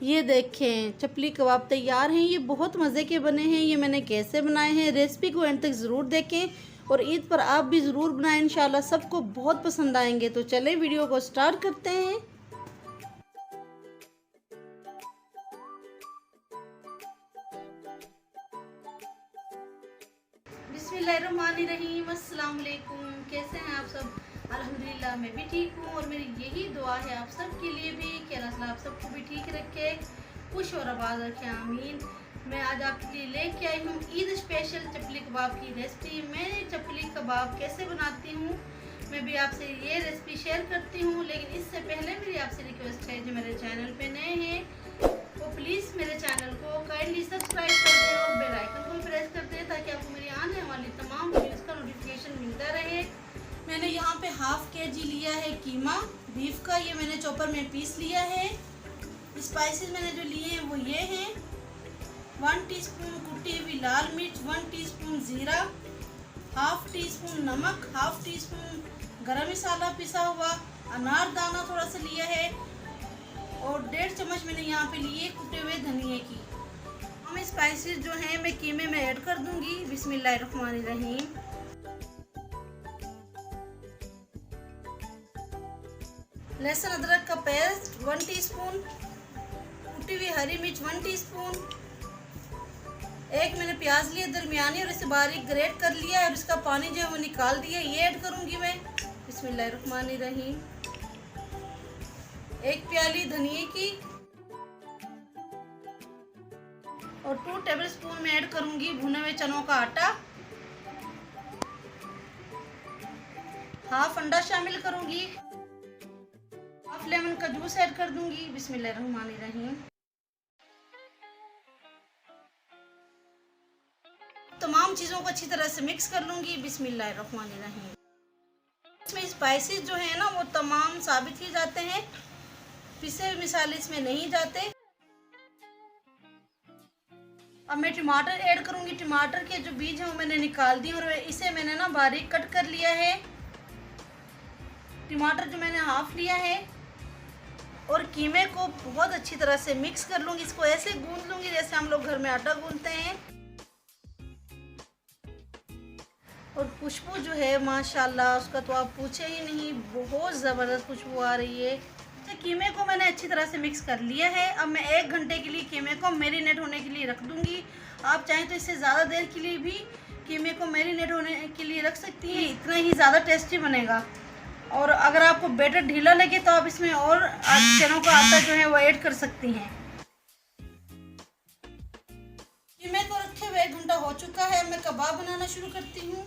ये देखें चपली कबाब तैयार हैं। ये बहुत मज़े के बने हैं। ये मैंने कैसे बनाए हैं, रेसिपी को एंड तक ज़रूर देखें और ईद पर आप भी ज़रूर बनाएं। इंशाल्लाह सबको बहुत पसंद आएंगे। तो चलें वीडियो को स्टार्ट करते हैं। बिस्मिल्लाहिर्रहमानिर्रहीम। अस्सलाम वालेकुम। कैसे हैं आप सब? अल्हम्दुलिल्लाह मैं भी ठीक हूँ और मेरी यही दुआ है आप सब के लिए भी कि अल्लाह ताला आप सबको भी ठीक रखे, खुश और आबाद रखे, आमीन। मैं आज आपके लिए लेके आई हूँ ईद स्पेशल चपली कबाब की रेसिपी। मैं चपली कबाब कैसे बनाती हूँ मैं भी आपसे ये रेसिपी शेयर करती हूँ। लेकिन इससे पहले मेरी आपसे रिक्वेस्ट है, जो मेरे चैनल पे नए हैं वो प्लीज़ मेरे चैनल को काइंडली सब्सक्राइब कर दें और बेल आइकन को प्रेस कर दें ताकि आपको मेरी आने वाली तमाम वीडियोस का नोटिफिकेशन मिलता रहे। मैंने यहाँ पे हाफ केजी लिया है कीमा बीफ का। ये मैंने चॉपर में पीस लिया है। स्पाइसेस मैंने जो लिए हैं वो ये हैं: 1 टीस्पून कुटी हुई लाल मिर्च, 1 टीस्पून ज़ीरा, हाफ टी स्पून नमक, हाफ टी स्पून गरम मसाला पिसा हुआ, अनारदाना थोड़ा सा लिया है और 1.5 चम्मच मैंने यहाँ पे लिए कुटे हुए धनिए की। हम स्पाइसेस जो हैं मैं कीमे में ऐड कर दूंगी। बिस्मिल्लाहिर्रहमानिर्रहीम। लहसुन अदरक का पेस्ट 1 टीस्पून, कुटी हुई हरी मिर्च 1 टीस्पून, एक मैंने प्याज लिया दरमियानी और इसे बारीक ग्रेट कर लिया है और इसका पानी जो है वो निकाल दिया। ये ऐड करूंगी मैं। बिस्मिल्लाहिर्रहमानिर्रहीम। 1 प्याली धनिए की और 2 टेबलस्पून में ऐड करूंगी भुने हुए चनों का आटा। हाफ अंडा शामिल करूंगी। हाफ लेमन का जूस ऐड कर दूंगी। बिस्मिल्लाहिर्रहमानिर्रहीम। तमाम चीज़ों को अच्छी तरह से मिक्स कर लूंगी। बिस्मिल्लाहिर्रहमानिर्रहीम। इसमें स्पाइसेस जो है ना वो तमाम साबित ही जाते हैं, पिसे हुए मसाले इसमें नहीं जाते। अब मैं टमाटर ऐड करूंगी। टमाटर के जो बीज हैं वो मैंने निकाल दिए और इसे मैंने ना बारीक कट कर लिया है। टमाटर जो मैंने हाफ लिया है और कीमे को बहुत अच्छी तरह से मिक्स कर लूंगी। इसको ऐसे गूंद लूंगी जैसे हम लोग घर में आटा गूंदते हैं। और खुशबू जो है माशाल्लाह उसका तो आप पूछे ही नहीं, बहुत ज़बरदस्त खुशबू आ रही है। तो कीमे को मैंने अच्छी तरह से मिक्स कर लिया है। अब मैं 1 घंटे के लिए कीमे को मैरिनेट होने के लिए रख दूंगी। आप चाहें तो इससे ज़्यादा देर के लिए भी कीमे को मैरिनेट होने के लिए रख सकती हैं, इतना ही ज़्यादा टेस्टी बनेगा। और अगर आपको बैटर ढीला लगे तो आप इसमें और चनों का आटा जो है वो ऐड कर सकती हैं। कीमे को रखे हुए 1 घंटा हो चुका है। मैं कबाब बनाना शुरू करती हूँ।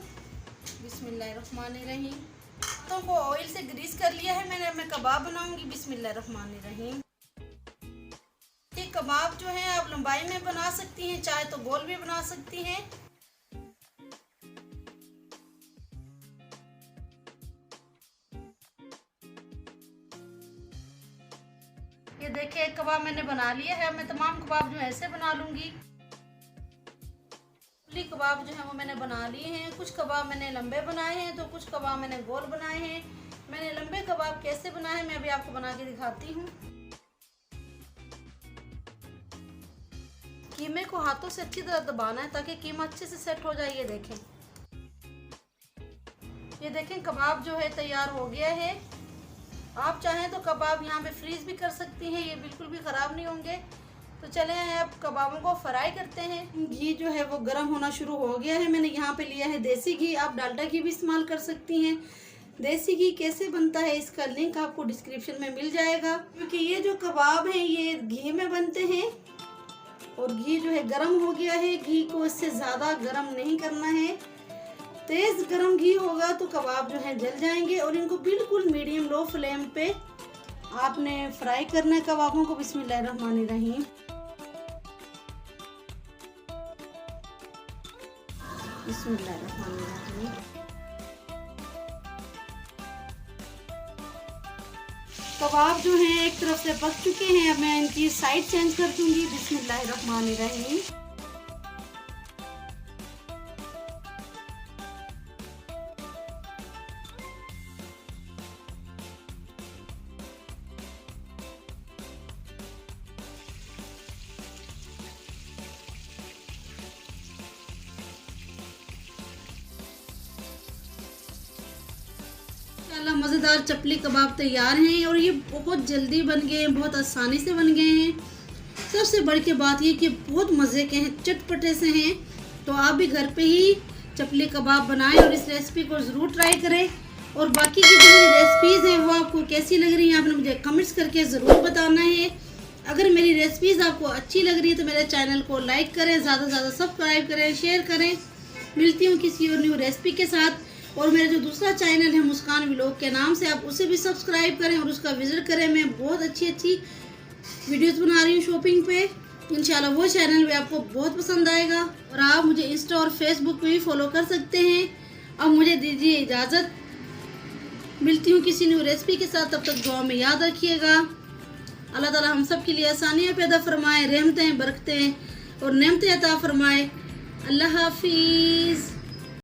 बिस्मिल्लाहिर्रहमानिर्रहीम। हाथों को ऑयल से ग्रीस कर लिया है मैंने। मैं कबाब बनाऊंगी। बिस्मिल्लाहिर्रहमानिर्रहीम। ये कबाब जो है आप लंबाई में बना सकती हैं, चाहे तो गोल भी बना सकती हैं। ये देखिए एक कबाब मैंने बना लिया है। मैं तमाम कबाब जो है ऐसे बना लूंगी। कबाब जो है वो मैंने बना लिए हैं। कुछ कबाब मैंने लंबे बनाए हैं तो कुछ कबाब मैंने गोल बनाए हैं। मैंने लंबे कबाब कैसे बनाए मैं अभी आपको बना के दिखाती हूँ। कीमे को हाथों से अच्छी तरह दबाना है ताकि कीमा अच्छे से सेट हो जाए। ये देखें कबाब जो है तैयार हो गया है। आप चाहें तो कबाब यहाँ पे फ्रीज भी कर सकती हैं, ये बिल्कुल भी ख़राब नहीं होंगे। तो चले अब कबाबों को फ्राई करते हैं। घी जो है वो गर्म होना शुरू हो गया है। मैंने यहाँ पे लिया है देसी घी। आप डालडा घी भी इस्तेमाल कर सकती हैं। देसी घी कैसे बनता है इसका लिंक आपको डिस्क्रिप्शन में मिल जाएगा, क्योंकि ये जो कबाब हैं ये घी में बनते हैं। और घी जो है गर्म हो गया है। घी को इससे ज़्यादा गर्म नहीं करना है। तेज़ गर्म घी होगा तो कबाब जो है जल जाएंगे और इनको बिल्कुल मीडियम लो फ्लेम पे आपने फ्राई करना है कबाबों को। बिस्मिल्लाहिर्रहमानिर्रहीम। बिस्मिल्लाहिर्रहमानिर्रहीम। कबाब जो हैं एक तरफ से पक चुके हैं। अब मैं इनकी साइड चेंज कर दूंगी। बिस्मिल्लाहिर्रहमानिर्रहीम। माशाल्लाह मज़ेदार चपली कबाब तैयार हैं और ये बहुत जल्दी बन गए हैं, बहुत आसानी से बन गए हैं। सबसे बड़ी की बात ये कि बहुत मज़े के हैं, चटपटे से हैं। तो आप भी घर पे ही चपली कबाब बनाएं और इस रेसिपी को ज़रूर ट्राई करें। और बाकी की जो रेसिपीज़ हैं वो आपको कैसी लग रही हैं आपने मुझे कमेंट्स करके ज़रूर बताना है। अगर मेरी रेसिपीज़ आपको अच्छी लग रही है तो मेरे चैनल को लाइक करें, ज़्यादा से ज़्यादा सब्सक्राइब करें, शेयर करें। मिलती हूँ किसी और न्यू रेसिपी के साथ। और मेरा जो दूसरा चैनल है मुस्कान व्लॉग के नाम से, आप उसे भी सब्सक्राइब करें और उसका विजिट करें। मैं बहुत अच्छी वीडियोस बना रही हूँ शॉपिंग पे। इंशाल्लाह वो चैनल भी आपको बहुत पसंद आएगा। और आप मुझे इंस्टा और फेसबुक पे भी फॉलो कर सकते हैं। अब मुझे दीजिए इजाज़त, मिलती हूँ किसी न्यू रेसिपी के साथ। तब तक दुआ में याद रखिएगा। अल्लाह ताला हम सब के लिए आसानियाँ पैदा फरमाए, रहमतें, बरकतें और नेमतें अता फरमाए। अल्लाह हाफिज़।